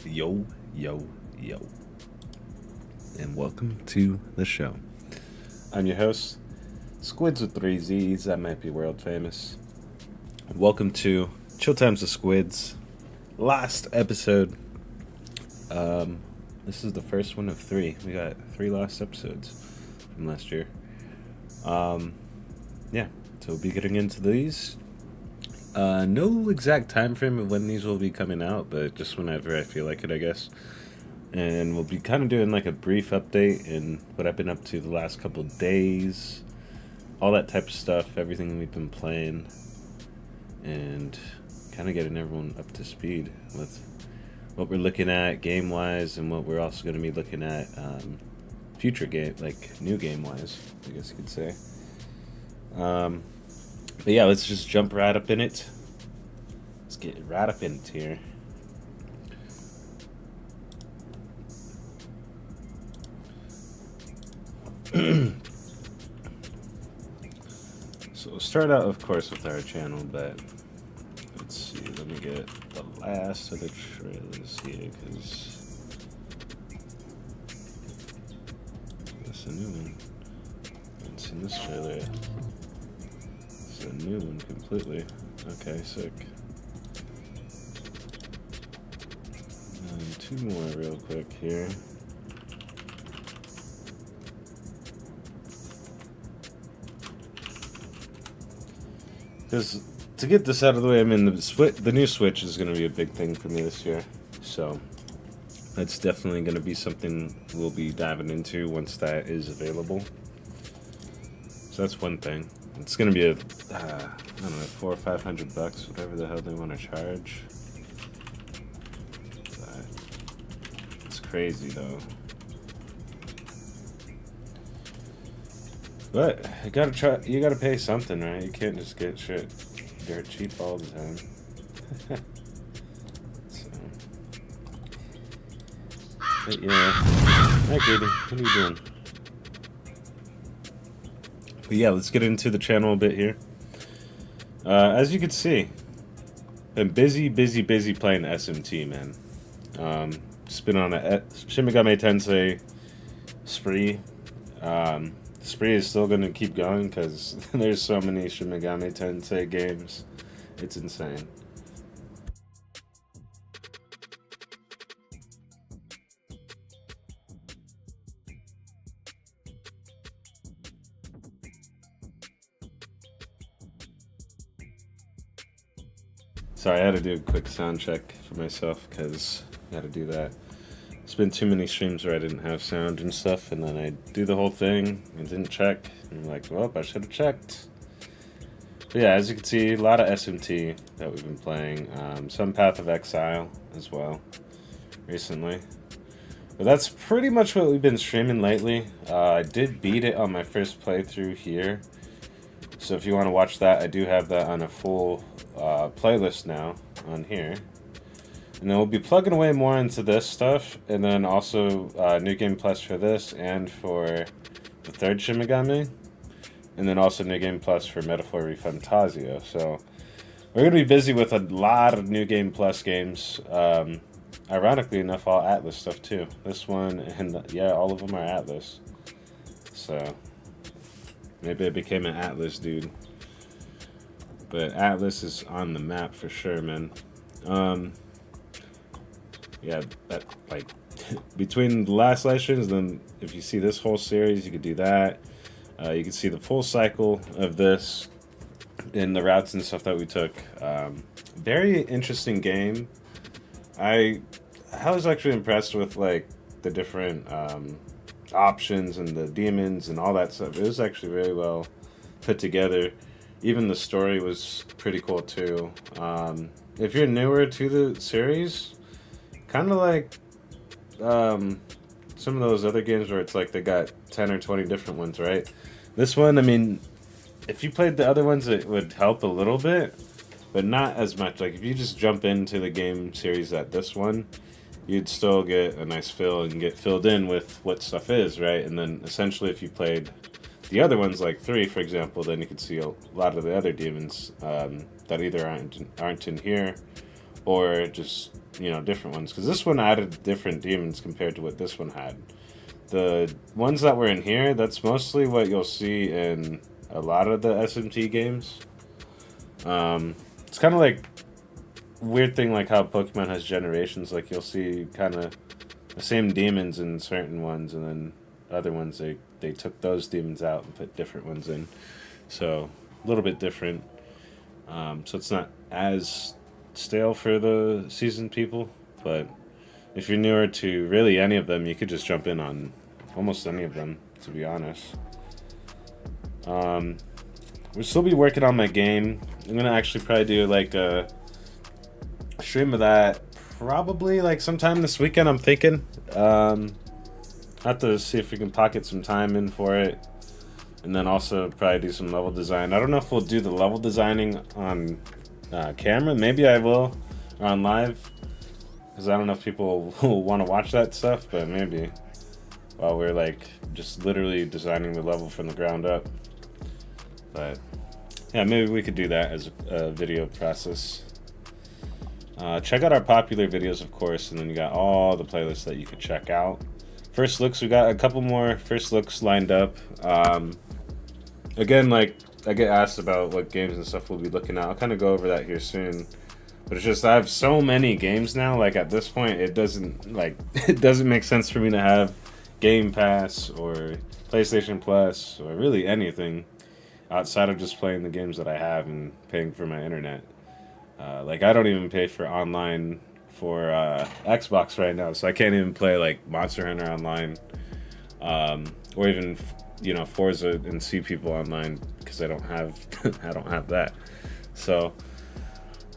Yo, yo, yo. And welcome to the show. I'm your host, SQUiD with 3Z's. That might be world famous. Welcome to Chill Times of SQUiDzzz. Last episode. This is the first one of 3. We got 3 last episodes from last year. Yeah, so we'll be getting into these. No exact time frame of when these will be coming out, but just whenever I feel like it, I guess. And we'll be kind of doing like a brief update in what I've been up to the last couple of days, all that type of stuff, everything we've been playing, and kind of getting everyone up to speed with what we're looking at game-wise and what we're also going to be looking at future game, like new game-wise, I guess you could say. But yeah, let's just jump right up in it. Let's get right up in it here. So we'll start out, of course, with our channel, but let's see, let me get the last of the trailers here, because that's a new one. I haven't seen this trailer yet. It's a new one completely. Okay, sick. And 2 more real quick here. Because to get this out of the way, I mean, the new Switch is going to be a big thing for me this year. So that's definitely going to be something we'll be diving into once that is available. So that's one thing. It's going to be I don't know, $400 or $500, whatever the hell they want to charge. But it's crazy though. But you gotta try. You gotta pay something, right? You can't just get shit dirt cheap all the time. So, but yeah. Hi, Katie. What are you doing? But yeah, let's get into the channel a bit here. As you can see, been busy playing SMT, man. Just been on a Shin Megami Tensei spree. Spree is still going to keep going because there's so many Shin Megami Tensei games. It's insane. Sorry, I had to do a quick sound check for myself because I had to do that. It's been too many streams where I didn't have sound and stuff, and then I do the whole thing and didn't check. And I'm like, well, I should have checked. But yeah, as you can see, a lot of SMT that we've been playing. Some Path of Exile as well, recently. But that's pretty much what we've been streaming lately. I did beat it on my first playthrough here. So if you want to watch that, I do have that on a full playlist now on here. And then we'll be plugging away more into this stuff, and then also New Game Plus for this and for the third Shin Megami, and then also New Game Plus for Metaphor ReFantazio. So we're going to be busy with a lot of New Game Plus games. Ironically enough, all Atlas stuff too. This one, and yeah, all of them are Atlas. So maybe I became an Atlas dude. But Atlas is on the map for sure, man. Yeah, that, like, between the last live streams, then if you see this whole series, you could do that. You can see the full cycle of this and the routes and stuff that we took. Very interesting game. I was actually impressed with, like, the different options and the demons and all that stuff. It was actually really well put together. Even the story was pretty cool, too. If you're newer to the series, kind of like some of those other games where it's like they got 10 or 20 different ones, right? This one, I mean, if you played the other ones, it would help a little bit, but not as much. Like, if you just jump into the game series at this one, you'd still get a nice fill and get filled in with what stuff is, right? And then essentially if you played the other ones, like 3, for example, then you could see a lot of the other demons that either aren't in here or just you know, different ones, because this one added different demons compared to what this one had. The ones that were in here, that's mostly what you'll see in a lot of the SMT games. It's kind of like weird thing, like how Pokemon has generations. Like you'll see kind of the same demons in certain ones, and then other ones they took those demons out and put different ones in. So a little bit different. So it's not as stale for the seasoned people, but if you're newer to really any of them, you could just jump in on almost any of them, to be honest. We'll still be working on my game. I'm gonna actually probably do like a stream of that probably like sometime this weekend, I'm thinking. I have to see if we can pocket some time in for it, and then also probably do some level design. I don't know if we'll do the level designing on camera. Maybe I will, or on live, because I don't know if people will want to watch that stuff, but maybe while we're like just literally designing the level from the ground up. But yeah, maybe we could do that as a video process. Check out our popular videos, of course, and then you got all the playlists that you could check out. First looks, we got a couple more first looks lined up. Again, like I get asked about what games and stuff we'll be looking at. I'll kind of go over that here soon. But it's just I have so many games now. Like at this point, it doesn't make sense for me to have Game Pass or PlayStation Plus or really anything outside of just playing the games that I have and paying for my internet. Like I don't even pay for online for Xbox right now, so I can't even play like Monster Hunter online, or even Forza and see people online because I don't have I don't have that. So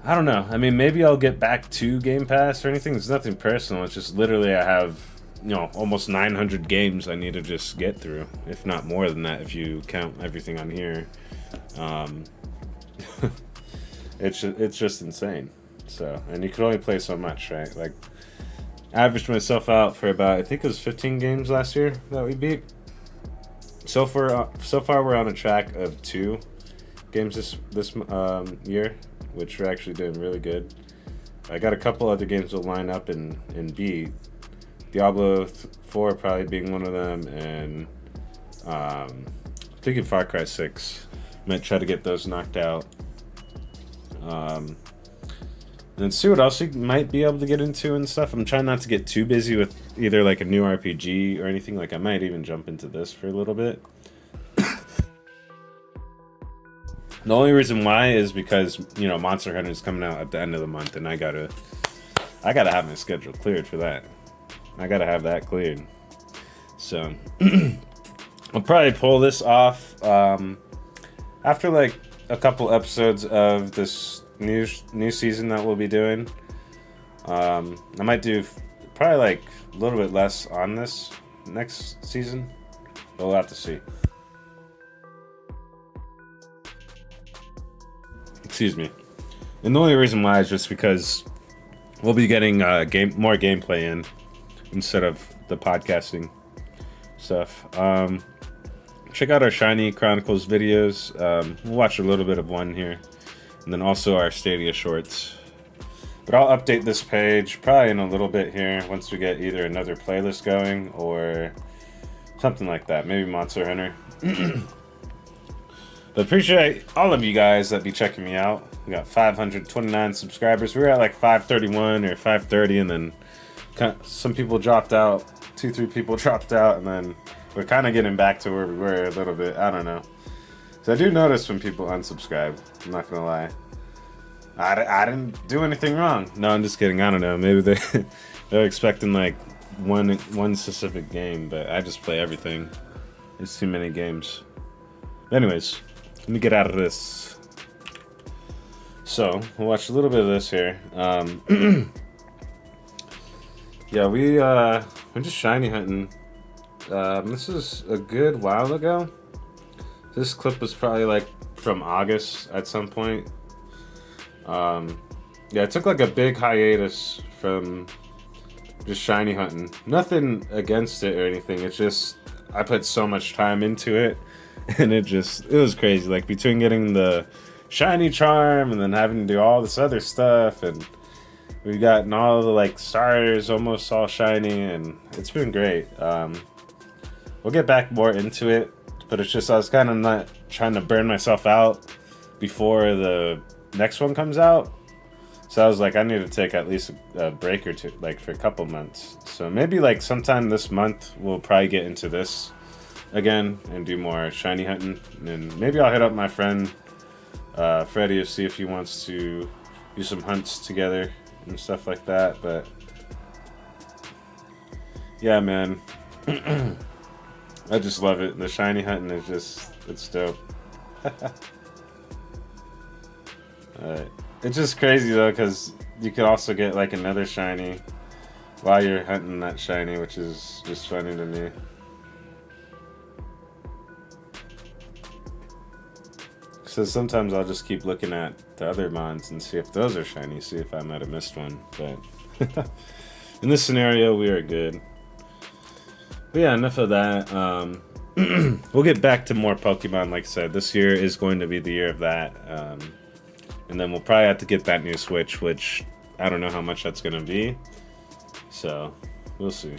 I don't know. I mean, maybe I'll get back to Game Pass or anything. It's nothing personal. It's just literally I have almost 900 games I need to just get through, if not more than that if you count everything on here. It's just insane. So, and you can only play so much, right? Like, I averaged myself out for about, I think it was 15 games last year that we beat. So far we're on a track of 2 games this year, which we're actually doing really good. I got a couple other games to line up and beat. Diablo 4 probably being one of them, and I'm thinking Far Cry 6. Might try to get those knocked out. And then see what else you might be able to get into and stuff. I'm trying not to get too busy with either like a new RPG or anything. Like I might even jump into this for a little bit. The only reason why is because Monster Hunter is coming out at the end of the month, and I gotta have my schedule cleared for that. I gotta have that cleared. So I'll probably pull this off after like a couple episodes of this new season that we'll be doing. I might do probably like a little bit less on this next season, but we'll have to see. Excuse me. And the only reason why is just because we'll be getting more gameplay in instead of the podcasting stuff. Check out our Shiny Chronicles videos. We'll watch a little bit of one here, and then also our Stadia shorts. But I'll update this page probably in a little bit here once we get either another playlist going or something like that. Maybe Monster Hunter. But appreciate all of you guys that be checking me out. We got 529 subscribers. We were at like 531 or 530, and then some people dropped out. 2-3 people dropped out, and then we're kind of getting back to where we were a little bit. I don't know. So I do notice when people unsubscribe. I'm not gonna lie. I didn't do anything wrong. No, I'm just kidding. I don't know. Maybe they're expecting like one specific game, but I just play everything. It's too many games. Anyways, let me get out of this. So we'll watch a little bit of this here. Yeah, we're just shiny hunting. This is a good while ago. This clip was probably like from August at some point. Yeah, I took like a big hiatus from just shiny hunting. Nothing against it or anything. It's just I put so much time into it, and it was crazy. Like between getting the shiny charm and then having to do all this other stuff, and we've gotten all the like starters almost all shiny, and it's been great. We'll get back more into it, but it's just I was kind of not trying to burn myself out before the next one comes out. So I was like, I need to take at least a break or two, like for a couple months. So maybe like sometime this month, we'll probably get into this again and do more shiny hunting. And maybe I'll hit up my friend Freddie to see if he wants to do some hunts together and stuff like that. But yeah, man, I just love it. The shiny hunting is just, it's dope. Alright. It's just crazy though, because you could also get like another shiny while you're hunting that shiny, which is just funny to me. So sometimes I'll just keep looking at the other mods and see if those are shiny, see if I might have missed one. But in this scenario, we are good. But yeah, enough of that. We'll get back to more Pokemon, like I said. This year is going to be the year of that. And then we'll probably have to get that new Switch, which I don't know how much that's going to be. So, we'll see.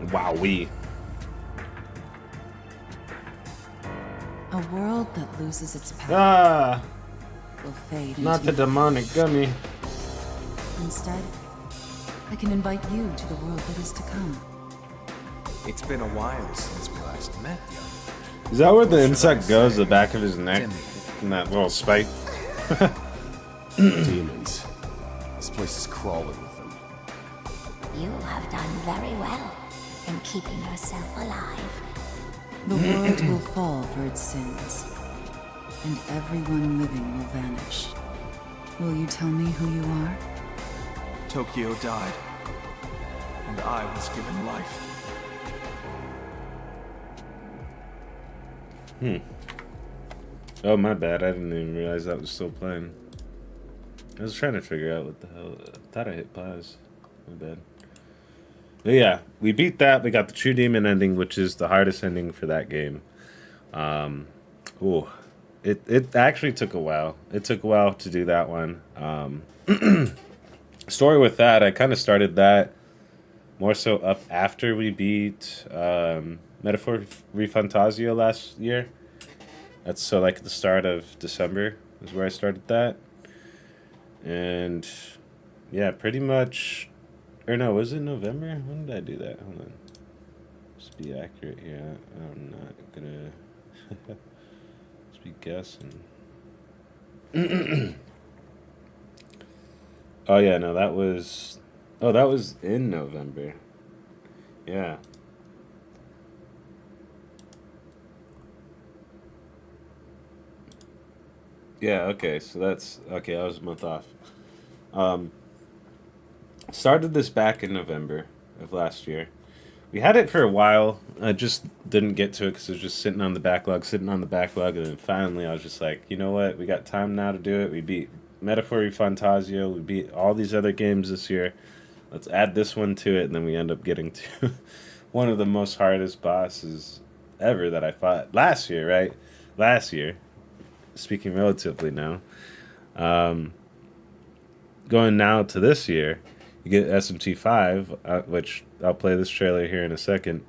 Wowee. A world that loses its power will fade Not into the demonic gummy. Instead, I can invite you to the world that is to come. It's been a while since we last met, young. Is that where the insect goes, the back of his neck? And that little spike? Demons. This place is crawling with them. You have done very well in keeping yourself alive. The world will fall for its sins, and everyone living will vanish. Will you tell me who you are? Tokyo died, and I was given life. Oh, my bad. I didn't even realize that was still playing. I was trying to figure out what the hell. I thought I hit pause. My bad. But yeah, we beat that. We got the True Demon ending, which is the hardest ending for that game. It actually took a while. It took a while to do that one. Story with that, I kind of started that more so up after we beat Metaphor Refantasio last year. That's so like the start of December is where I started that. And yeah, pretty much, or no, was it November? When did I do that? Hold on. Just be accurate here. I'm not gonna just be guessing. Oh yeah, no, that was in November. Yeah. Yeah, okay, so that's okay, I was a month off. Started this back in November of last year. We had it for a while. I just didn't get to it because it was just sitting on the backlog, and then finally I was just like, you know what? We got time now to do it. We beat Metaphor Refantasio. We beat all these other games this year. Let's add this one to it, and then we end up getting to one of the most hardest bosses ever that I fought last year, right? Last year. Speaking relatively now. Going now to this year, you get SMT5, which I'll play this trailer here in a second.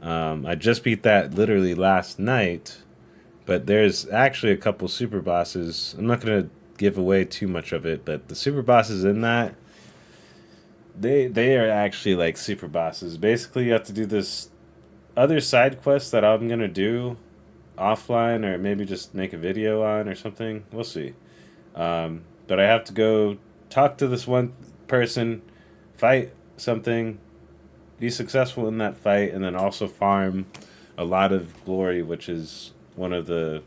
I just beat that literally last night, but there's actually a couple super bosses. I'm not going to give away too much of it, but the super bosses in that, they are actually like super bosses. Basically, you have to do this other side quest that I'm going to do offline, or maybe just make a video on or something. We'll see. But I have to go talk to this one person, fight something, be successful in that fight, and then also farm a lot of glory, which is one of the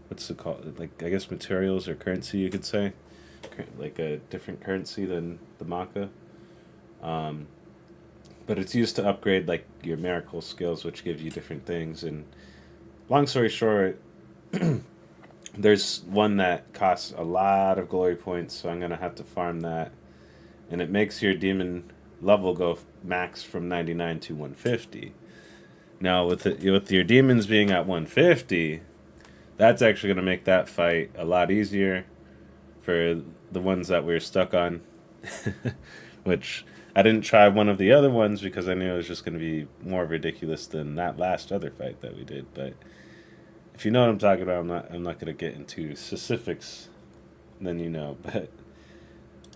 what's it called? Like, I guess materials or currency, you could say, like a different currency than the Maka. But it's used to upgrade like your miracle skills, which give you different things. And long story short, there's one that costs a lot of glory points, so I'm gonna have to farm that, and it makes your demon level go max from 99 to 150. Now with your demons being at 150, that's actually gonna make that fight a lot easier for the ones that we were stuck on. Which I didn't try one of the other ones because I knew it was just gonna be more ridiculous than that last other fight that we did, but. If you know what I'm talking about, I'm not gonna get into specifics, then you know, but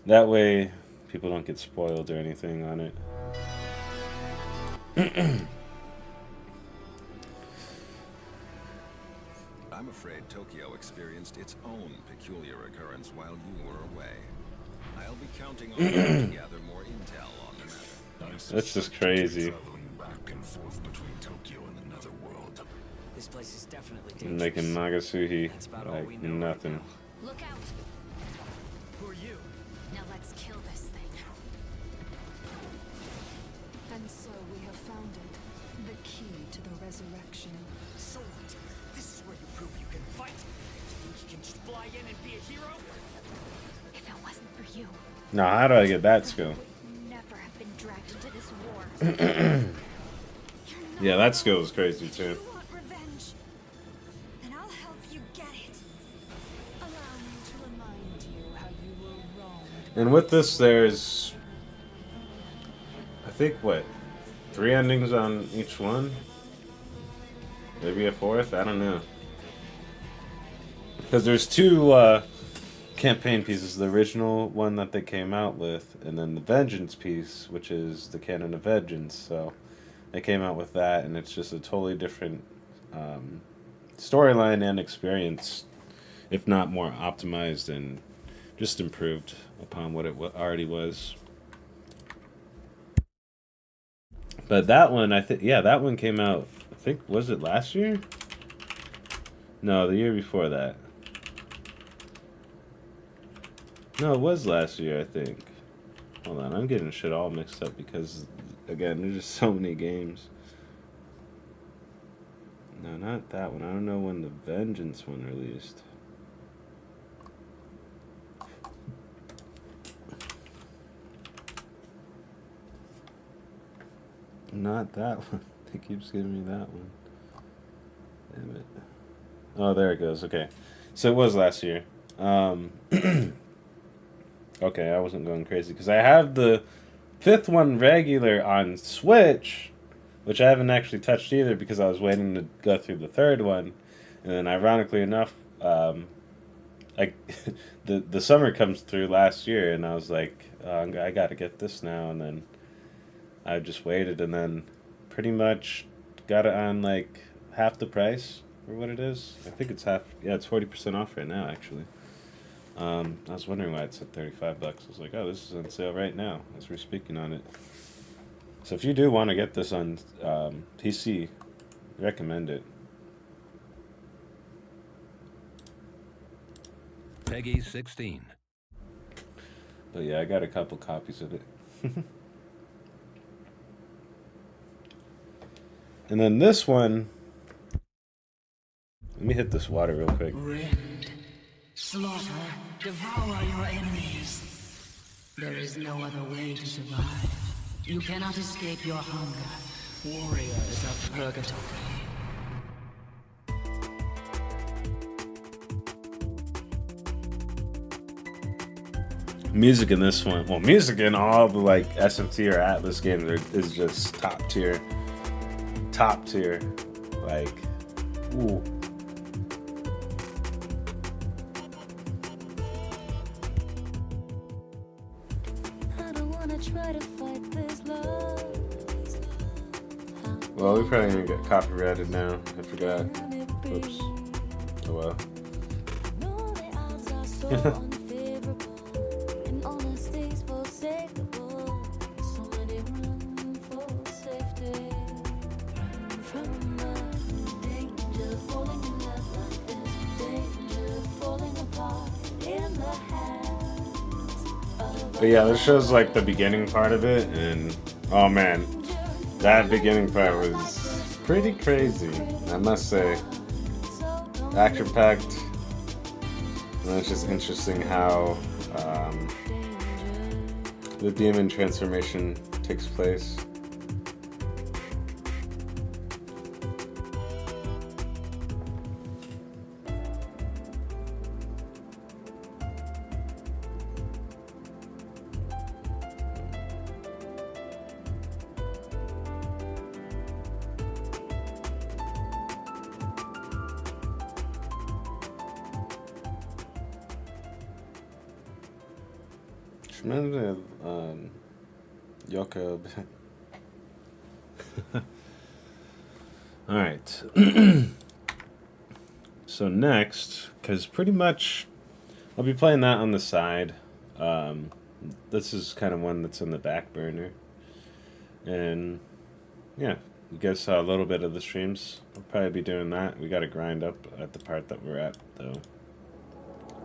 that way people don't get spoiled or anything on it. I'm afraid Tokyo experienced its own peculiar occurrence while you were away. I'll be counting on you to gather more intel on the matter. That's just crazy. Traveling back and forth between Tokyo and another world. This place is definitely And dangerous. making Nagasuhi That's about all we like know right nothing. now. Look out! Who are you? Now let's kill this thing. And so we have found it. The key to the resurrection. So what? This is where you prove you can fight. You think you can just fly in and be a hero? If it wasn't for you, Now, how do I get that skill? would never have been dragged into this war. Yeah, that skill is crazy too. You want revenge, and I'll help you get it. Allow me to remind you how you were wronged. And with this, there's, I think, what, 3 endings on each one? Maybe a 4th? I don't know. Because there's 2 campaign pieces. The original one that they came out with, and then the Vengeance piece, which is the Canon of Vengeance. So they came out with that, and it's just a totally different storyline and experience, if not more optimized and just improved upon what it already was. But that one, I think, yeah, that one came out, I think, was it last year? No, the year before that. No, it was last year, I think. Hold on, I'm getting shit all mixed up because, again, there's just so many games. No, not that one. I don't know when the Vengeance one released. Not that one. It keeps giving me that one. Damn it. Oh, there it goes. Okay. So it was last year. Okay, I wasn't going crazy because I have the 5th one regular on Switch, which I haven't actually touched either because I was waiting to go through the 3rd one. And then ironically enough, like the summer comes through last year and I was like, I got to get this now, and then I just waited and then pretty much got it on like half the price for what it is. I think it's half. Yeah, it's 40% off right now actually. I was wondering why it said $35. I was like, oh, this is on sale right now as we're speaking on it. So if you do want to get this on PC, recommend it. Peggy 16. But yeah, I got a couple copies of it. And then this one, let me hit this water real quick. Rend, slaughter, devour your enemies. There is no other way to survive. You cannot escape your hunger. Warriors of Purgatory. Music in this one, well, music in all the like SMT or Atlas games is just top tier. Top tier. Like, ooh. Well, we're probably gonna get copyrighted now. I forgot. Oops. Oh well. But yeah, this shows like the beginning part of it, and oh man, that beginning part was pretty crazy, I must say. Action-packed, and it's just interesting how the demon transformation takes place. Reminds me of Yoko. Alright. So next, because pretty much I'll be playing that on the side. This is kind of one that's in the back burner. And yeah, you guys saw a little bit of the streams. I'll probably be doing that. We got to grind up at the part that we're at, though.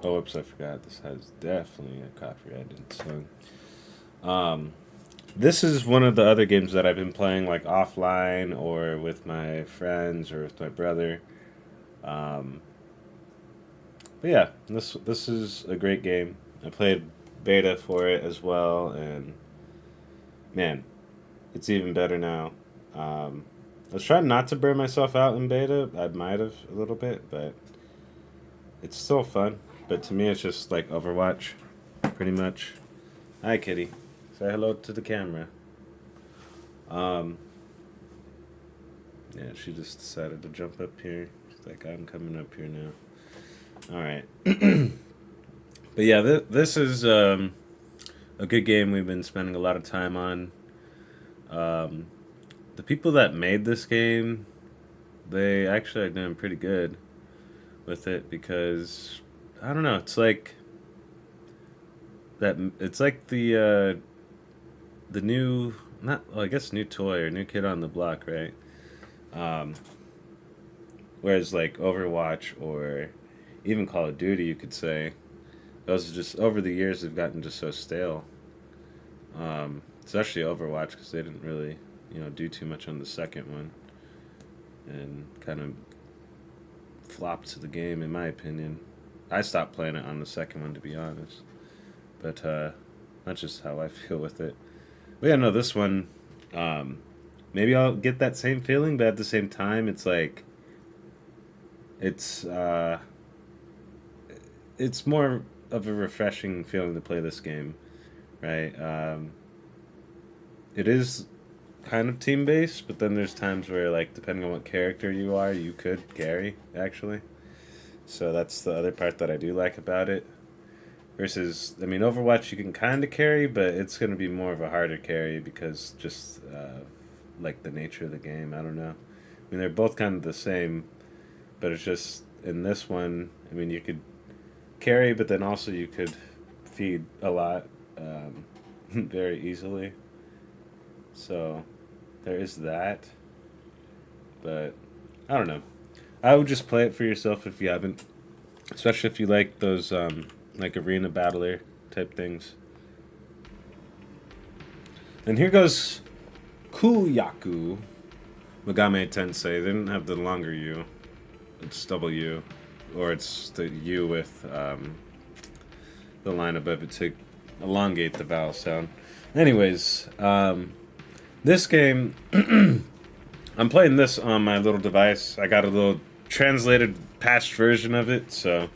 Oh, oops, I forgot. This has definitely a copyrighted song. This is one of the other games that I've been playing, like, offline or with my friends or with my brother. But yeah, this is a great game. I played beta for it as well, and man, it's even better now. I was trying not to burn myself out in beta. I might have a little bit, but it's still fun. But to me, it's just like Overwatch, pretty much. Hi, kitty. Say hello to the camera. Yeah, she just decided to jump up here. She's like, I'm coming up here now. Alright. But yeah, this is a good game we've been spending a lot of time on. The people that made this game, they actually are doing pretty good with it because... I don't know. It's like that. It's like the new, not well, I guess new toy or new kid on the block, right? Whereas like Overwatch or even Call of Duty, you could say, those are just over the years they've gotten just so stale. Especially Overwatch because they didn't really, do too much on the second one, and kind of flopped to the game in my opinion. I stopped playing it on the second one, to be honest. But that's just how I feel with it. But yeah, no, this one, maybe I'll get that same feeling, but at the same time, it's like, it's more of a refreshing feeling to play this game, right? It is kind of team-based, but then there's times where, like, depending on what character you are, you could carry, actually. So that's the other part that I do like about it. Versus, I mean, Overwatch you can kind of carry, but it's going to be more of a harder carry because just, like, the nature of the game. I don't know. I mean, they're both kind of the same, but it's just, in this one, I mean, you could carry, but then also you could feed a lot very easily. So, there is that. But, I don't know. I would just play it for yourself if you haven't. Especially if you like those, like, arena battler type things. And here goes Kuyaku Megame Tensei. They didn't have the longer U. It's W. Or it's the U with the line above it to elongate the vowel sound. Anyways, this game... I'm playing this on my little device. I got a little translated patched version of it, so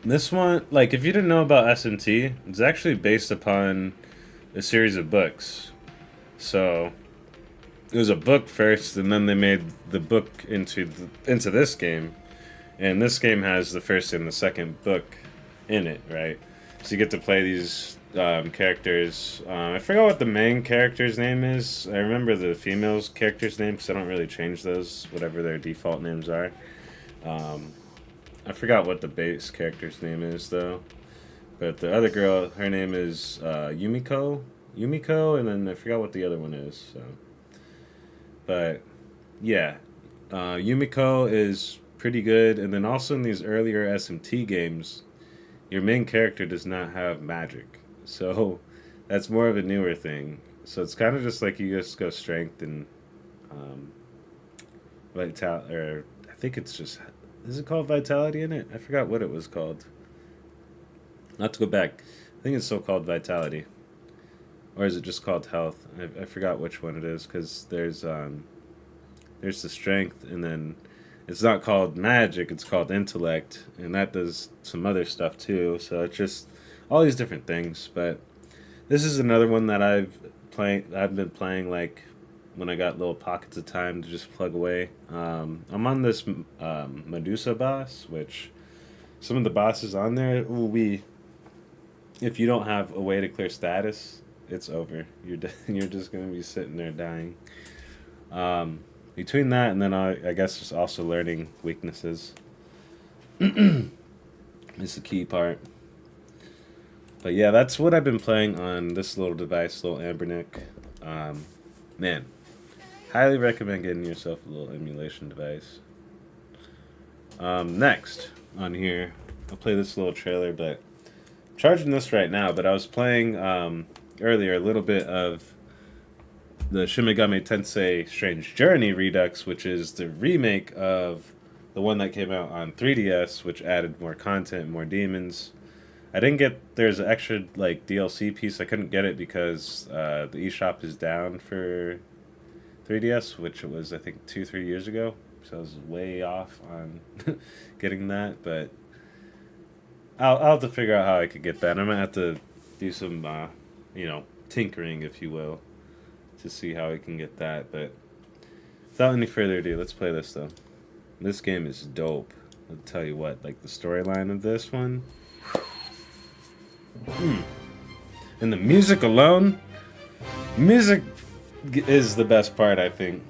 this one, like, if you didn't know about SMT, it's actually based upon a series of books. So it was a book first, and then they made the book into this game, and this game has the first and the second book in it, right? So you get to play these characters. I forgot what the main character's name is. I remember the female's character's name because I don't really change those, whatever their default names are. I forgot what the base character's name is, though. But the other girl, her name is Yumiko, and then I forgot what the other one is. So, but yeah, Yumiko is pretty good. And then also in these earlier SMT games, your main character does not have magic. So that's more of a newer thing. So it's kind of just like you just go strength and vitality, or I think it's just, is it called vitality in it? I forgot what it was called. Not to go back. I think it's still called vitality. Or is it just called health? I forgot which one it is, because there's the strength, and then it's not called magic, it's called intellect, and that does some other stuff too. So it's just all these different things. But this is another one that I've been playing like when I got little pockets of time to just plug away. I'm on this Medusa boss, which some of the bosses on there, if you don't have a way to clear status, it's over. You're just gonna be sitting there dying. Between that and then I guess just also learning weaknesses is the key part. But yeah, that's what I've been playing on this little device, little Ambernick. Man, highly recommend getting yourself a little emulation device. Next on here, I'll play this little trailer, but I'm charging this right now. But I was playing earlier a little bit of the Shin Megami Tensei Strange Journey Redux, which is the remake of the one that came out on 3DS, which added more content, more demons. I didn't get, there's an extra like DLC piece. I couldn't get it because the eShop is down for 3DS, which it was I think 2-3 years ago. So I was way off on getting that, but I'll have to figure out how I could get that. I'm gonna have to do some tinkering, if you will, to see how I can get that. But without any further ado, let's play this though. This game is dope. I'll tell you what, like the storyline of this one. And the music alone, music is the best part, I think,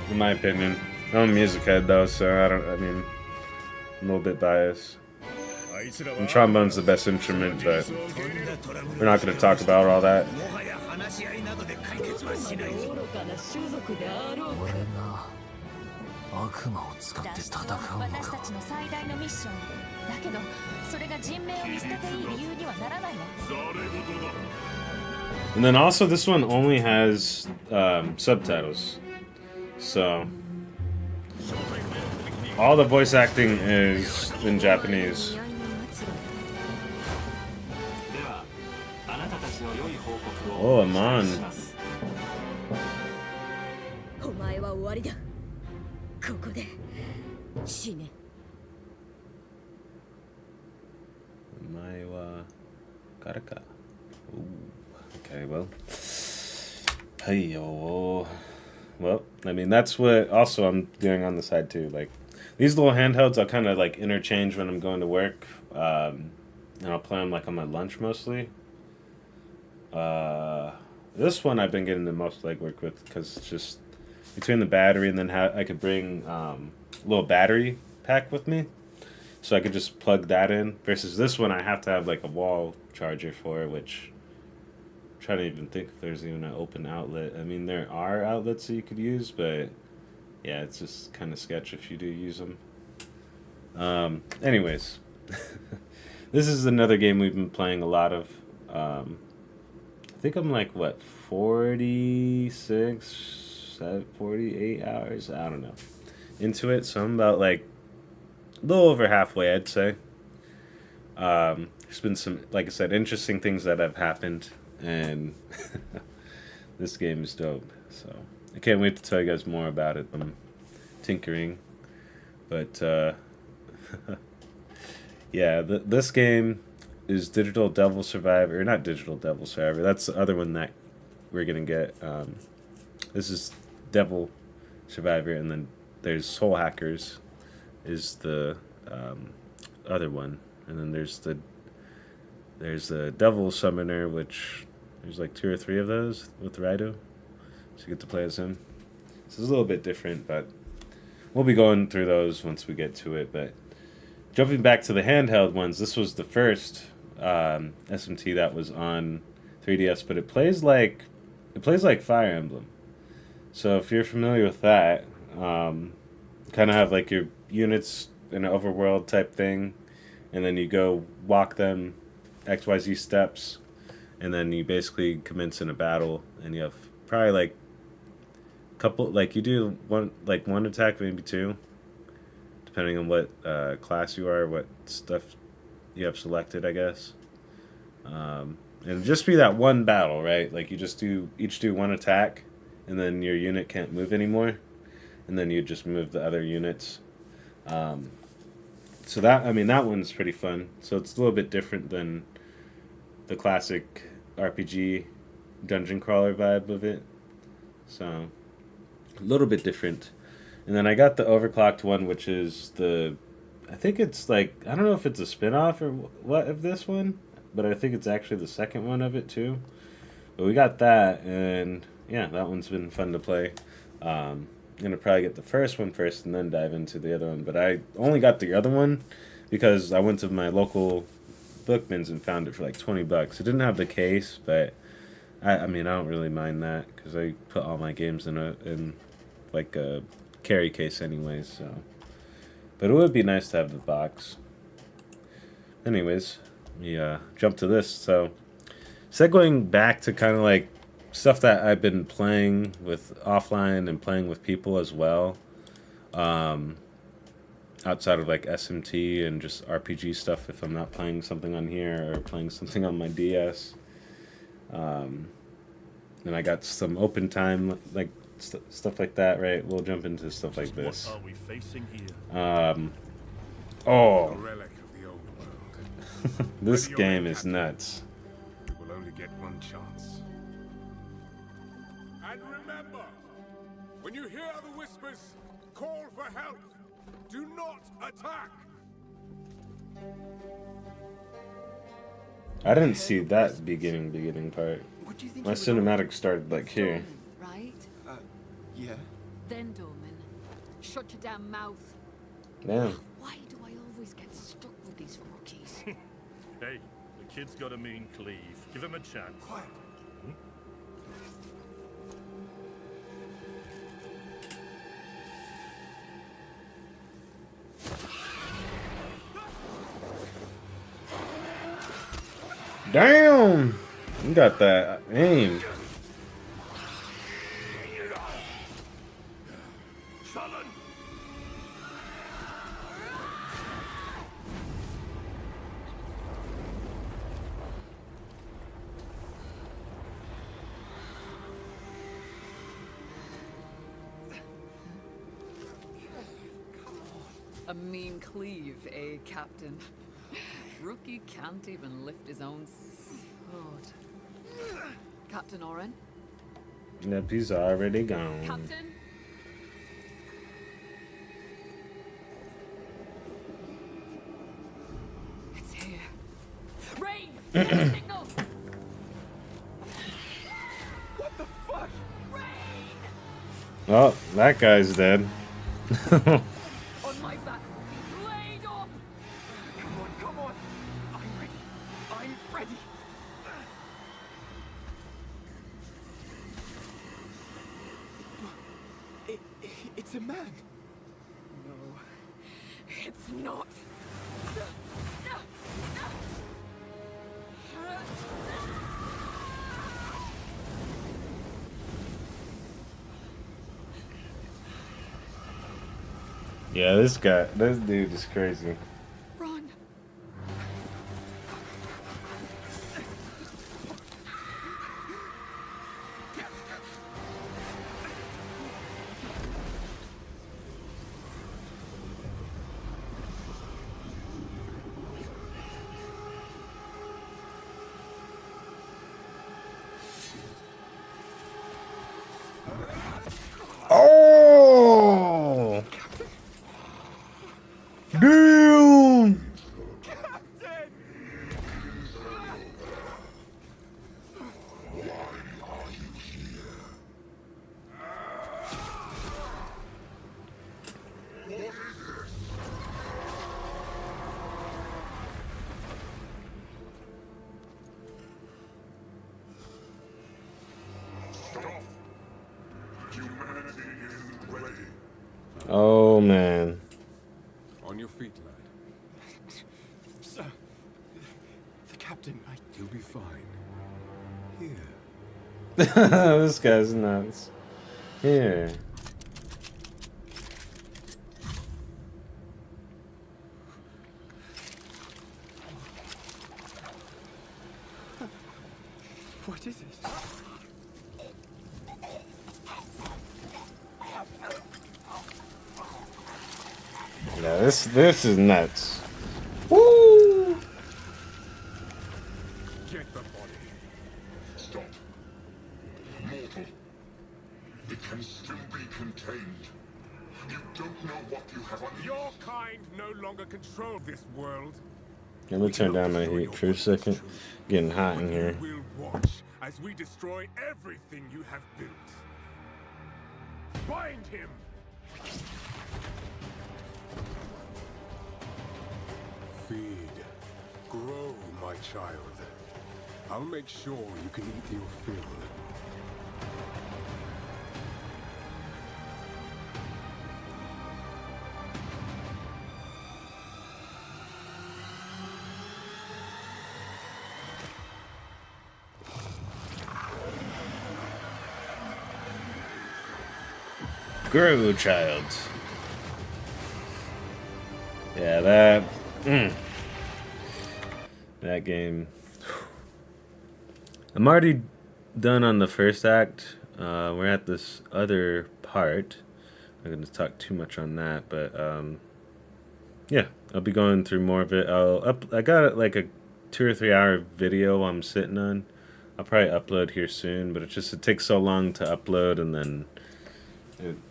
in my opinion. I'm a music head though, so I'm a little bit biased. And trombone's the best instrument, but we're not going to talk about all that. And then also this one only has subtitles, so all the voice acting is in Japanese. Oh, Amon. Karaka. Ooh. Okay, well. Hey-yo. Well, I mean, that's what also I'm doing on the side too. Like, these little handhelds I'll kind of like interchange when I'm going to work. And I'll play them like on my lunch mostly. This one I've been getting the most legwork with because it's just between the battery and then I could bring a little battery pack with me. So I could just plug that in. Versus this one I have to have like a wall charger for, which I'm trying to even think if there's even an open outlet. I mean, there are outlets that you could use, but yeah, it's just kind of sketch if you do use them. Anyways, this is another game we've been playing a lot of. I think I'm like, what, 46, 48 hours? I don't know. Into it, so I'm about like a little over halfway, I'd say. There's been some, like I said, interesting things that have happened, and this game is dope. So I can't wait to tell you guys more about it. I'm tinkering, but yeah, this game is Digital Devil Survivor, or not Digital Devil Survivor. That's the other one that we're gonna get. This is Devil Survivor, and then there's Soul Hackers is the other one, and then there's the Devil Summoner, which there's like 2 or 3 of those with Radeon, so you get to play as him. This is a little bit different, but we'll be going through those once we get to it. But jumping back to the handheld ones, this was the first SMT that was on 3DS, but it plays like Fire Emblem. So if you're familiar with that, kind of have like your units in an overworld type thing, and then you go walk them XYZ steps, and then you basically commence in a battle, and you have probably like couple, like you do one attack, maybe two, depending on what class you are, what stuff you have selected, I guess. And it'll just be that one battle, right? Like you just each do one attack, and then your unit can't move anymore, and then you just move the other units. So that, I mean, that one's pretty fun. So it's a little bit different than the classic RPG dungeon crawler vibe of it. So a little bit different. And then I got the overclocked one, which is I think it's like, I don't know if it's a spin-off or what of this one, but I think it's actually the second one of it too. But we got that, and yeah, that one's been fun to play. I'm going to probably get the first one first and then dive into the other one. But I only got the other one because I went to my local bookbins and found it for like $20. It didn't have the case, but I mean, I don't really mind that because I put all my games in like a carry case anyways. So, but it would be nice to have the box. Anyways, we jump to this. So, segueing back to kind of like stuff that I've been playing with offline and playing with people as well, outside of like SMT and just RPG stuff if I'm not playing something on here or playing something on my DS. And I got some open time, like stuff like that, right? We'll jump into stuff like this. What are we facing here? Oh, A relic of the old world. this Whether you're game a is captain, nuts. You will only get one chance. And remember, when you hear the whispers, call for help. Do not attack. I didn't see that beginning part. What do you think My you would cinematic started like here. Right? Yeah. Then, Dorman, shut your damn mouth. Yeah. Why do I always get stuck with these rookies? Hey, the kid's got a mean cleave. Give him a chance. Quiet. Damn! You got that aim. A mean cleave, eh, Captain? Rookie can't even lift his own sword. Captain Oren? Yep, he's already gone. Captain? It's here. Rain! Send a signal! What the fuck? Rain! Oh, that guy's dead. On my back! Blade up! Come on. I'm ready. I'm ready. It's a man. No, it's not. Yeah, this dude is crazy. Run! Oh! Damn! Oh man. On your feet, lad. You'll be fine. Here. This guy's nuts. Here. What is it? Yeah, this is nuts. Woo! Get the body. Stop. Mortal. It can still be contained. You don't know what you have on Your kind no longer control this world. Let me turn down my heat for a second. Getting hot in here. We'll watch as we destroy everything you have built. Bind him! Feed. Grow, my child. I'll make sure you can eat your fill. Grow, child. Yeah, that. That game. I'm already done on the first act. We're at this other part. I'm not going to talk too much on that, but yeah, I'll be going through more of it. I got like a 2 or 3 hour video I'm sitting on. I'll probably upload here soon, but it takes so long to upload, and then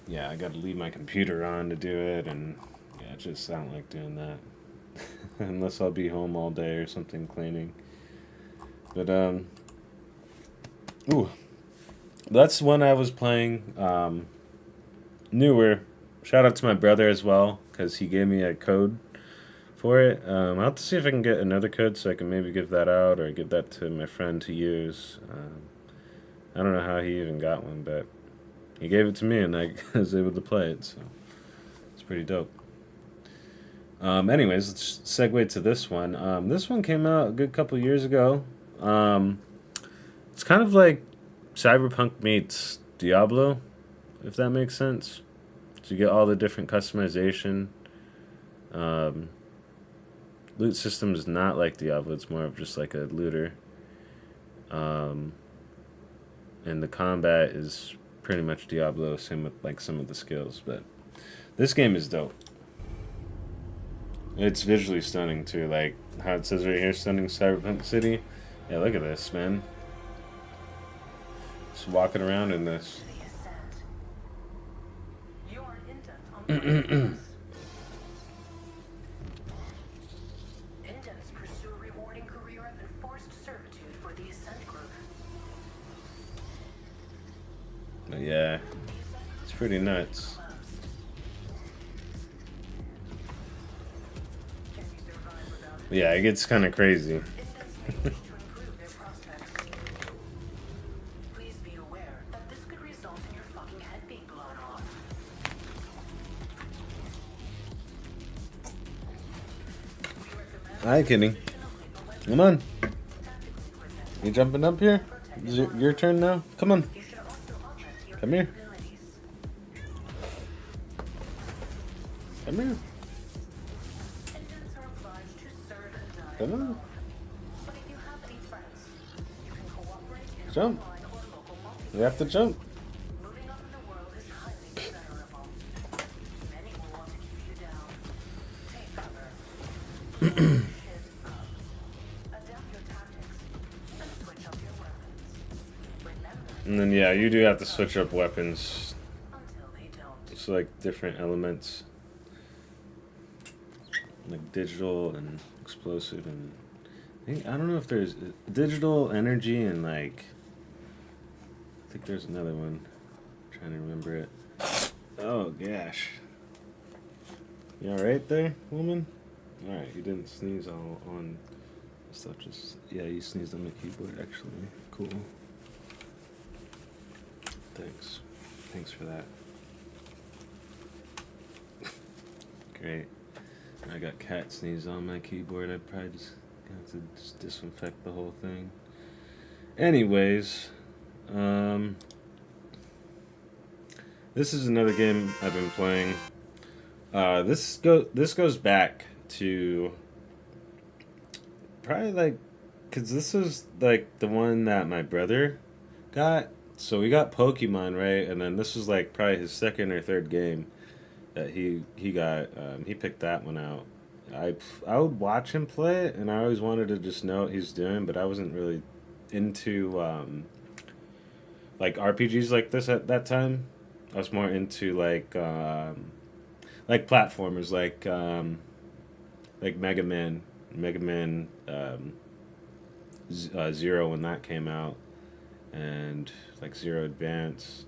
yeah, I got to leave my computer on to do it, and yeah, I don't like doing that unless I'll be home all day or something cleaning. But ooh, that's one I was playing newer. Shout out to my brother as well, because he gave me a code for it. I'll have to see if I can get another code so I can maybe give that out or give that to my friend to use. I don't know how he even got one, but he gave it to me and I was able to play it, so it's pretty dope. Anyways, let's segue to this one. This one came out a good couple years ago. It's kind of like Cyberpunk meets Diablo, if that makes sense. So you get all the different customization. Loot system is not like Diablo, it's more of just like a looter. And the combat is pretty much Diablo, same with like some of the skills, but this game is dope. It's visually stunning too, like how it says right here, stunning Cyberpunk City. Yeah, look at this, man. Just walking around in this. Indents pursue a rewarding career of enforced servitude for the Ascent Group. But yeah, it's pretty nuts. Yeah, it gets kind of crazy. Please be aware that this could result in your fucking head being blown off. Hi, Kitty. Come on. You jumping up here? Is it your turn now? Come on. Come here. Come here. Come on. Jump. You have to jump. And then yeah, you do have to switch up weapons. It's like different elements. Like digital and explosive, and I don't know if there's digital, energy, and like I think there's another one. I'm trying to remember it. Oh gosh. You alright there, woman? Alright, you didn't sneeze all on stuff, just yeah, you sneezed on the keyboard actually. Cool. Thanks for that. Great. I got cat sneeze on my keyboard. I'd probably just Have to just disinfect the whole thing. Anyways, this is another game I've been playing. This goes back to probably like, cause this is like the one that my brother got. So we got Pokemon, right? And then this was like probably his second or third game that he got. He picked that one out. I would watch him play it, and I always wanted to just know what he's doing, but I wasn't really into like RPGs like this at that time. I was more into like platformers, like Mega Man, Zero when that came out, and like Zero Advance.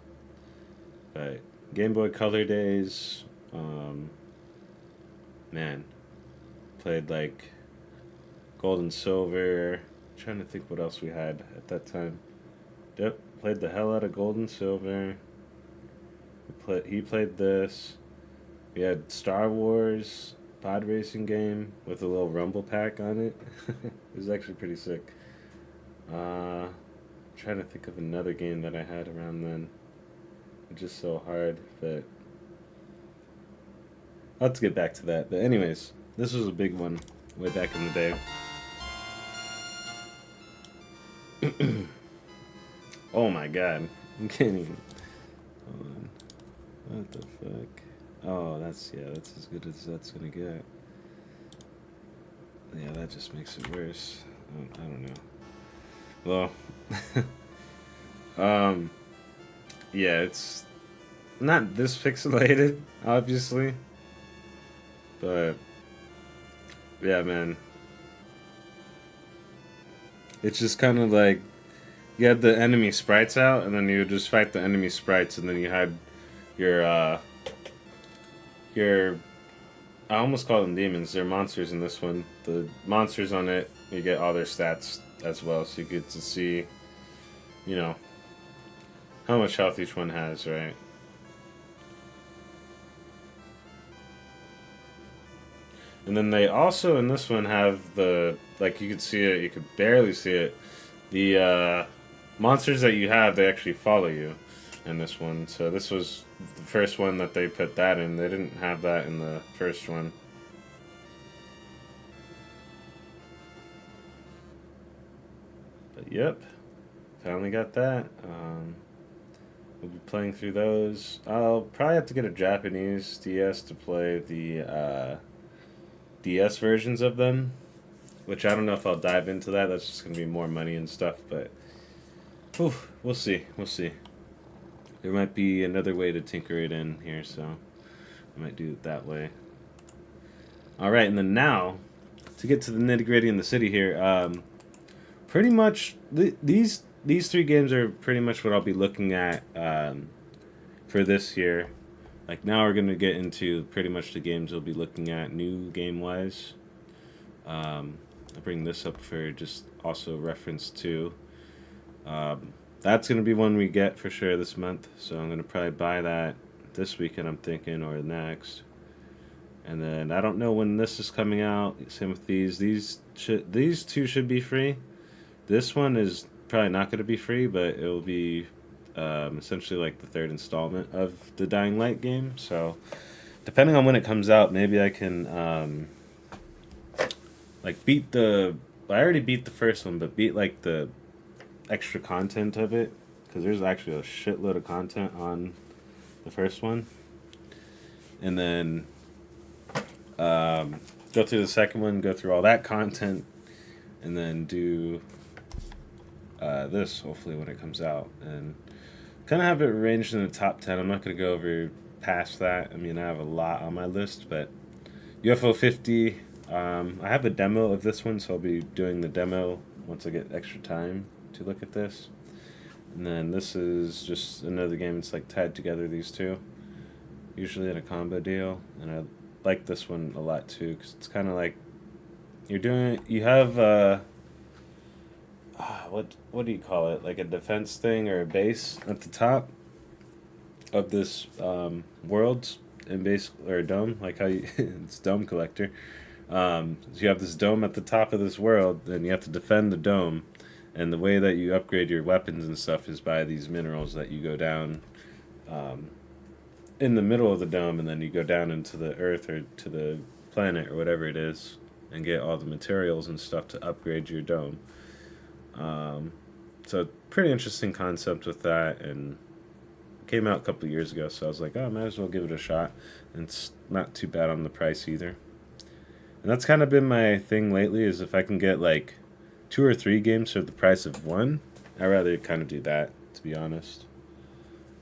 But Game Boy Color days, man, played like Gold and Silver. I'm trying to think what else we had at that time. Yep, played the hell out of Gold and Silver. He played this. We had Star Wars pod racing game with a little rumble pack on it. It was actually pretty sick. Trying to think of another game that I had around then. It's just so hard, but I'll have to get back to that. But anyways, this was a big one way back in the day. Oh my god. I'm kidding. Hold on. What the fuck? Oh, that's as good as that's gonna get. Yeah, that just makes it worse. I don't know. Well, yeah, it's not this pixelated, obviously, but yeah, man, it's just kind of like you had the enemy sprites out, and then you would just fight the enemy sprites, and then you had your I almost call them demons. They're monsters in this one. The monsters on it, you get all their stats as well, so you get to see, you know, how much health each one has, right? And then they also, in this one, have the, like, you could see it, you could barely see it. The monsters that you have, they actually follow you in this one. So this was the first one that they put that in. They didn't have that in the first one. But yep, finally got that. We'll be playing through those. I'll probably have to get a Japanese DS to play the DS versions of them, which I don't know if I'll dive into that. That's just going to be more money and stuff, but whew, we'll see. We'll see. There might be another way to tinker it in here, so I might do it that way. Alright, and then now, to get to the nitty-gritty in the city here, pretty much, these three games are pretty much what I'll be looking at for this year. Like, now we're going to get into pretty much the games we'll be looking at new game-wise. I'll bring this up for just also reference too. That's going to be one we get for sure this month, so I'm going to probably buy that this weekend, I'm thinking, or next. And then I don't know when this is coming out. Same with these. These two should be free. This one is probably not going to be free, but it will be essentially like the third installment of the Dying Light game. So depending on when it comes out, maybe I can like beat the. I already beat the first one, but beat like the extra content of it, because there's actually a shitload of content on the first one, and then go through the second one, go through all that content, and then do this hopefully when it comes out, and kind of have it arranged in the top 10. I'm not going to go over past that. I mean, I have a lot on my list, but UFO 50, I have a demo of this one, so I'll be doing the demo once I get extra time to look at this. And then this is just another game. It's like tied together, these two, usually in a combo deal, and I like this one a lot too, because it's kind of like you have what do you call it, like a defense thing or a base at the top of this world, and base or dome, like how you it's Dome Collector, So you have this dome at the top of this world, and you have to defend the dome. And the way that you upgrade your weapons and stuff is by these minerals that you go down in the middle of the dome, and then you go down into the earth or to the planet or whatever it is, and get all the materials and stuff to upgrade your dome. So pretty interesting concept with that, and came out a couple of years ago, so I was like, oh, I might as well give it a shot. And it's not too bad on the price either. And that's kind of been my thing lately, is if I can get like 2 or 3 games for the price of one, I'd rather kind of do that, to be honest.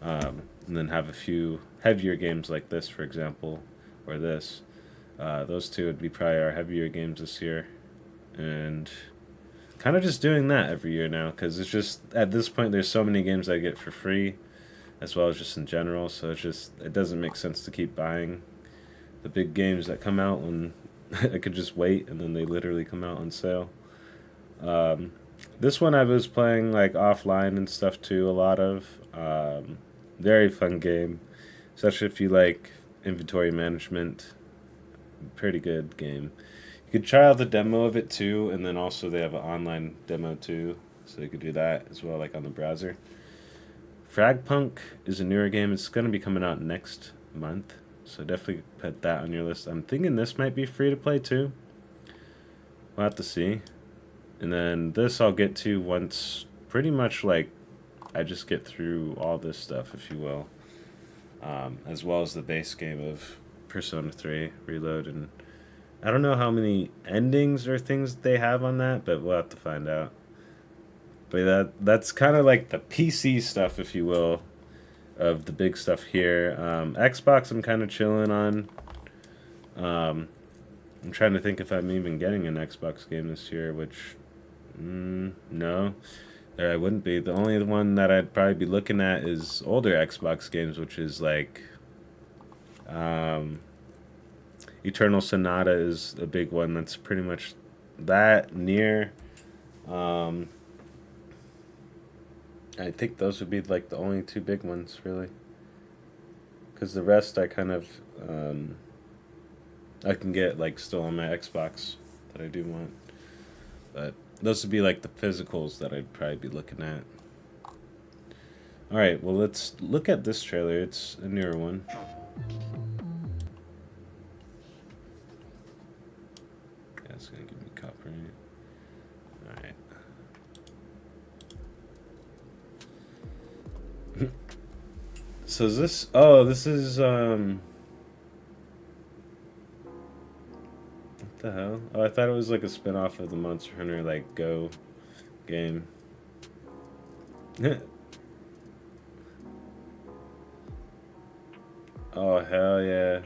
And then have a few heavier games like this, for example, or this. Those two would be probably our heavier games this year. And kind of just doing that every year now, because it's just, at this point, there's so many games I get for free, as well as just in general, so it's just, it doesn't make sense to keep buying the big games that come out when I could just wait, and then they literally come out on sale. This one I was playing like offline and stuff too, a lot of. Very fun game, especially if you like inventory management. Pretty good game. You could try out the demo of it too, and then also they have an online demo too, so you could do that as well, like on the browser. Fragpunk is a newer game. It's going to be coming out next month, so definitely put that on your list. I'm thinking this might be free to play too. We'll have to see. And then this I'll get to once, pretty much like I just get through all this stuff, if you will, as well as the base game of Persona 3 Reload. And I don't know how many endings or things they have on that, but we'll have to find out. But that's kind of like the PC stuff, if you will, of the big stuff here. Xbox I'm kind of chilling on. I'm trying to think if I'm even getting an Xbox game this year, which, no, there I wouldn't be. The only one that I'd probably be looking at is older Xbox games, which is like Eternal Sonata is a big one. That's pretty much that. Near. I think those would be like the only 2 big ones, really. Because the rest I kind of, I can get like still on my Xbox that I do want. But those would be like the physicals that I'd probably be looking at. Alright, well let's look at this trailer. It's a newer one. Yeah, it's gonna give me copyright. Alright. So is this, oh, this is, what the hell? Oh, I thought it was like a spin-off of the Monster Hunter, like, Go game. Oh, hell yeah.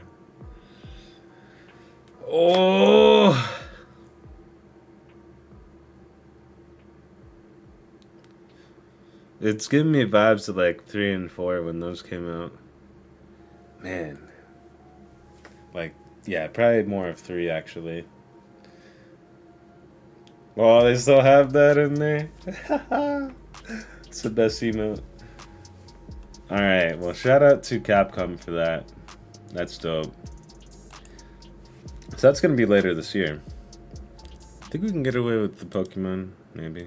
Oh! It's giving me vibes of like 3 and 4 when those came out. Man. Like, yeah, probably more of 3 actually. Oh, they still have that in there? It's the best emote. Alright, well, shout out to Capcom for that. That's dope. So that's going to be later this year. I think we can get away with the Pokemon, maybe.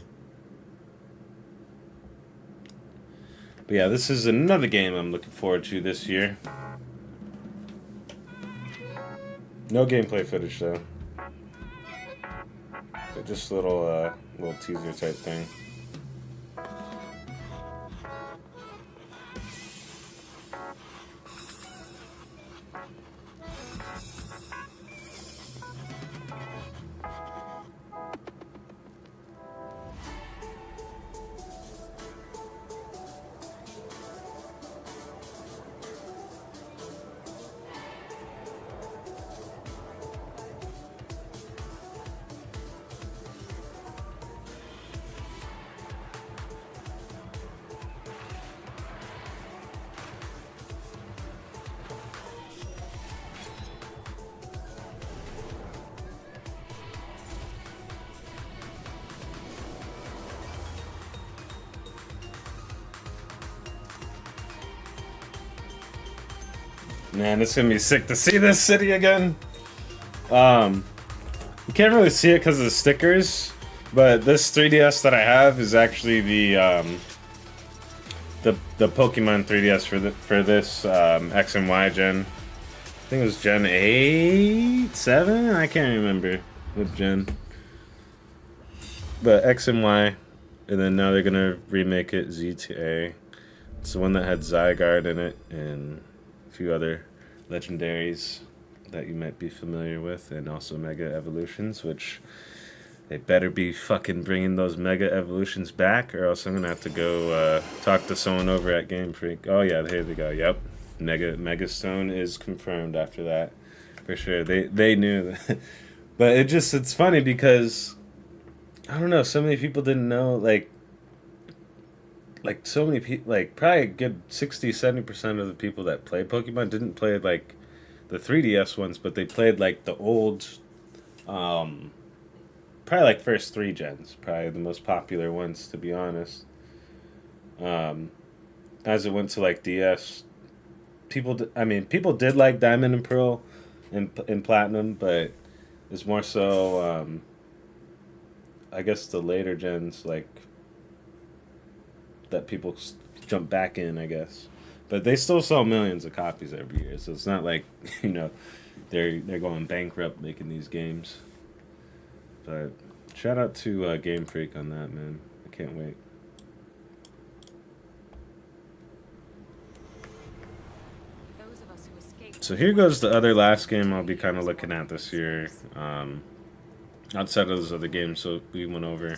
But yeah, this is another game I'm looking forward to this year. No gameplay footage though. But just a little teaser type thing. Man, it's gonna be sick to see this city again. You can't really see it because of the stickers, but this 3DS that I have is actually the Pokemon 3DS for this X and Y gen. I think it was Gen 8, 7? I can't remember what gen. But X and Y, and then now they're gonna remake it Z to A. It's the one that had Zygarde in it and a few other legendaries that you might be familiar with, and also Mega Evolutions, which they better be fucking bringing those Mega Evolutions back, or else I'm gonna have to go talk to someone over at Game Freak. Oh yeah, here they go. Yep, Mega Stone is confirmed after that, for sure. They knew that. But it's funny because I don't know, so many people didn't know, like so many people, like probably a good 60-70% of the people that play Pokemon didn't play like the 3DS ones, but they played like the old, probably like first 3 gens, probably the most popular ones, to be honest. As it went to like DS, people did like Diamond and Pearl and Platinum, but it's more so, I guess the later gens like that people jump back in, I guess. But they still sell millions of copies every year, so it's not like, you know, they're going bankrupt making these games. But shout out to Game Freak on that, man. I can't wait. So here goes the other last game I'll be kind of looking at this year. Outside of those other games, so we went over.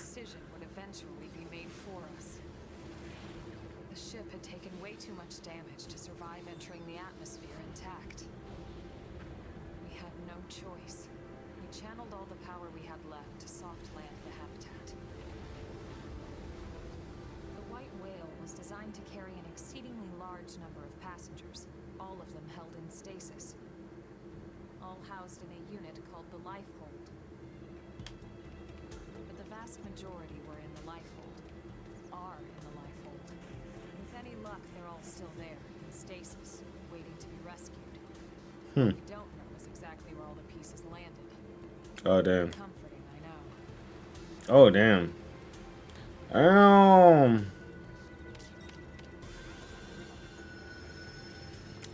Oh damn. Oh damn.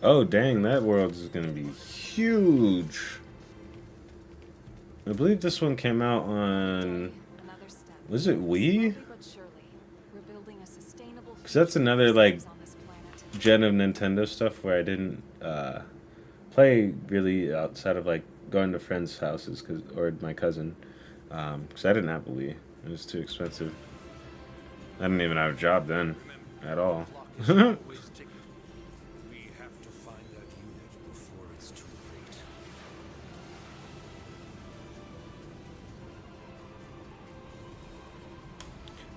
Oh dang, that world is gonna be huge. I believe this one came out on, was it Wii? Because that's another like gen of Nintendo stuff where I didn't play really outside of like going to friends' houses or my cousin, because I didn't have a Wii. It was too expensive. I didn't even have a job then at all.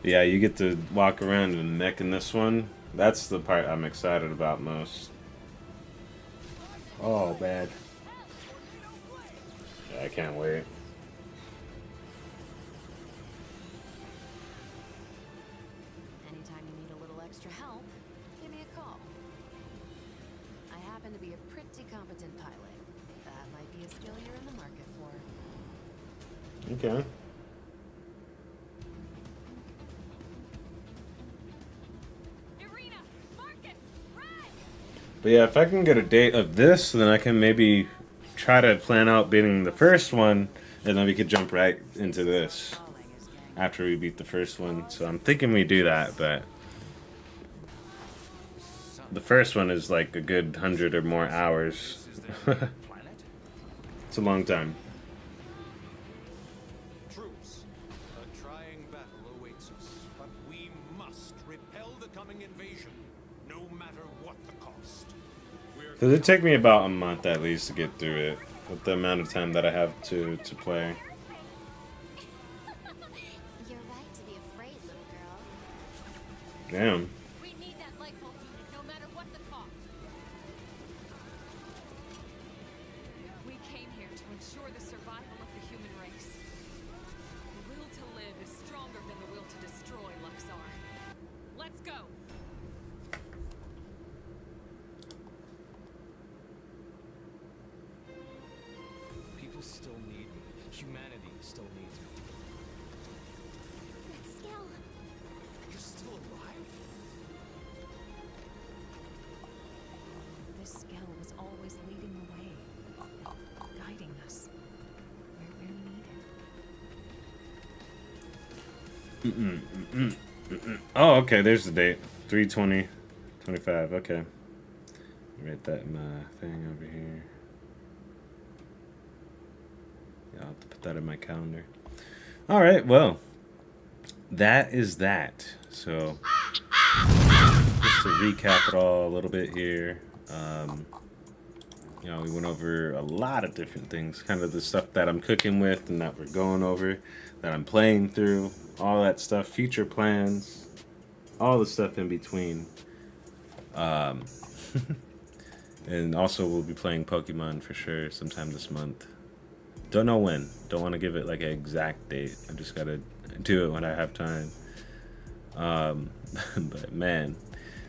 Yeah, you get to walk around in the mech in this one. That's the part I'm excited about most. Oh, bad. Yeah, I can't wait. Anytime you need a little extra help, give me a call. I happen to be a pretty competent pilot. That might be a skill you're in the market for. Okay. But yeah, if I can get a date of this, then I can maybe try to plan out beating the first one, and then we could jump right into this after we beat the first one. So I'm thinking we do that, but the first one is like a good 100 or more hours. It's a long time. Troops, a trying battle awaits us, but we must repel the coming invasion, no matter what the cost. Because it take me about a month at least to get through it, with the amount of time that I have to play. You're right to be afraid, little girl. Damn. We need that light bulb unit, no matter what the cost. We came here to ensure the survival of the human race. The will to live is stronger than the will to destroy, Luxar. Let's go! People still need me. Humanity still need you. But Skill, You're still alive? This Skill was always leading the way, guiding us where we needed. Oh, okay, there's the date. 3/20/25. Okay. Write that in my thing over here. Yeah, I'll have to put that in my calendar. All right, well, that is that. So, just to recap it all a little bit here. You know, we went over a lot of different things, kind of the stuff that I'm cooking with and that we're going over, that I'm playing through, all that stuff, future plans, all the stuff in between. And also we'll be playing Pokemon for sure sometime this month. Don't know when. Don't want to give it like an exact date. I just gotta do it when I have time. But man,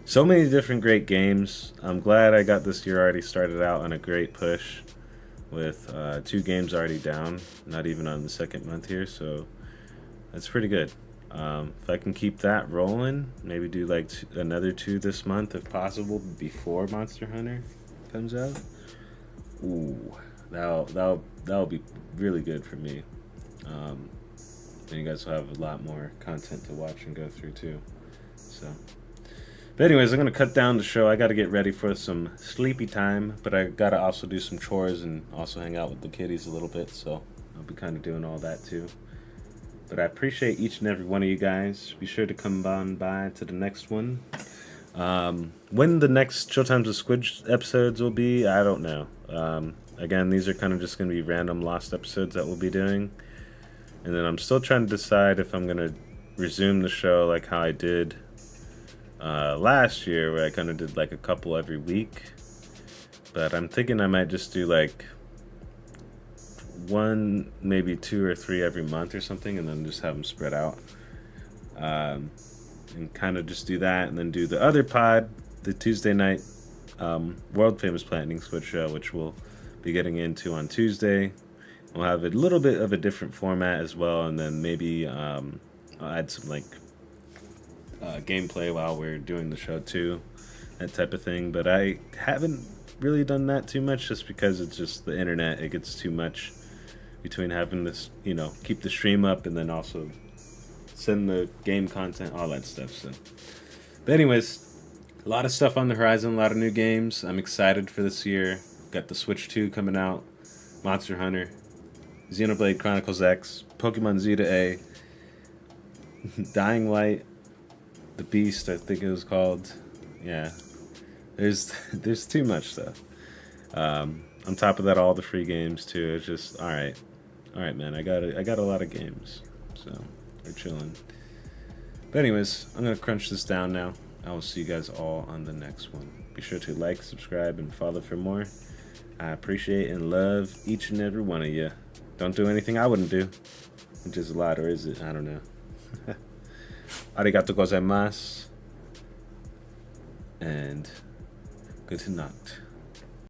so many different great games. I'm glad I got this year already started out on a great push with 2 games already down, not even on the second month here, so that's pretty good. If I can keep that rolling, maybe do like another 2 this month if possible before Monster Hunter comes out. Ooh, that'll be really good for me. And you guys will have a lot more content to watch and go through too. So, but anyways, I'm gonna cut down the show. I gotta get ready for some sleepy time, but I gotta also do some chores and also hang out with the kiddies a little bit. So I'll be kind of doing all that too. But I appreciate each and every one of you guys. Be sure to come on by to the next one. When the next Showtime's of SQUiD episodes will be, I don't know. Again, these are kind of just going to be random lost episodes that we'll be doing. And then I'm still trying to decide if I'm going to resume the show like how I did last year, where I kind of did like a couple every week. But I'm thinking I might just do like 1, maybe 2 or 3 every month or something, and then just have them spread out. And kind of just do that, and then do the other pod, the Tuesday night world famous planning SQUiD show, which we'll be getting into on Tuesday. We'll have a little bit of a different format as well, and then maybe I'll add some like gameplay while we're doing the show too, that type of thing. But I haven't really done that too much, just because it's just the internet. It gets too much between having this, you know, keep the stream up and then also send the game content, all that stuff. So, but anyways, a lot of stuff on the horizon, a lot of new games. I'm excited for this year. Got the Switch 2 coming out, Monster Hunter, Xenoblade Chronicles X, Pokemon Z to A, Dying Light, The Beast, I think it was called. Yeah, there's too much stuff. On top of that, all the free games too. It's just all right, man. I got a lot of games, so we're chilling. But anyways, I'm gonna crunch this down now. I will see you guys all on the next one. Be sure to like, subscribe, and follow for more. I appreciate and love each and every one of you. Don't do anything I wouldn't do, which is a lot, or is it? I don't know. Arigato gozaimasu, and good night.